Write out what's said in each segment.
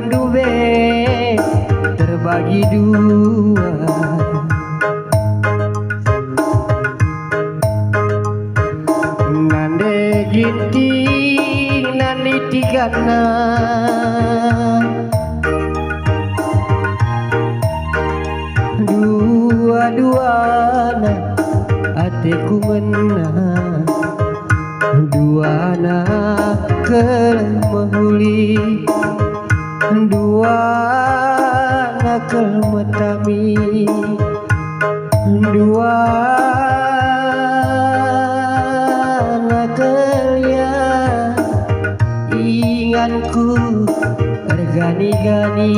dube terbagi dua. Nande giti nandi tigana, dua-duana hatiku menang, duana kelmahuli, duana kelmetami, duana kelia inganku tergani-gani.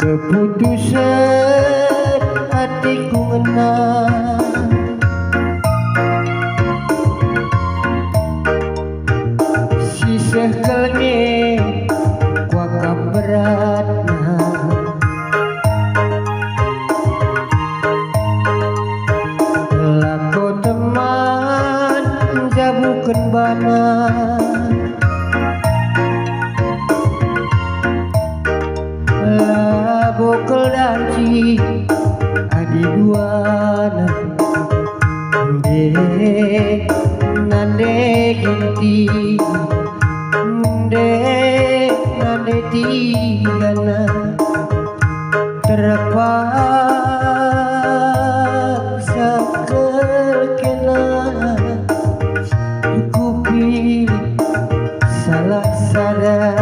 Keputusan hatiku menang, sisa kelenge kuakap beratna, lako teman jabukan bana, bokol danci adi duana, de nande ginti, de nande tigana, terpaksa kelkena, ku pilih salah sadar.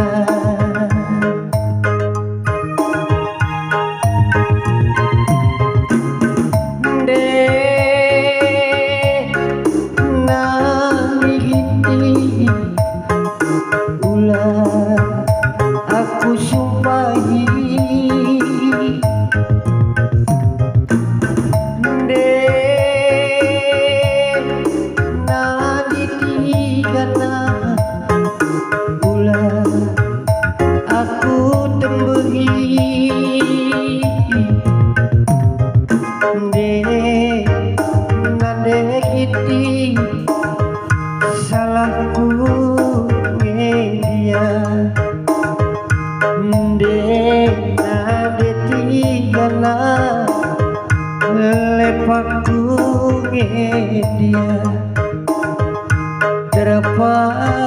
Aku sumpahi de nadi tigana, ulah aku tembehi de nade kiti salahku media. Nade tigana lepakku dia terpaksa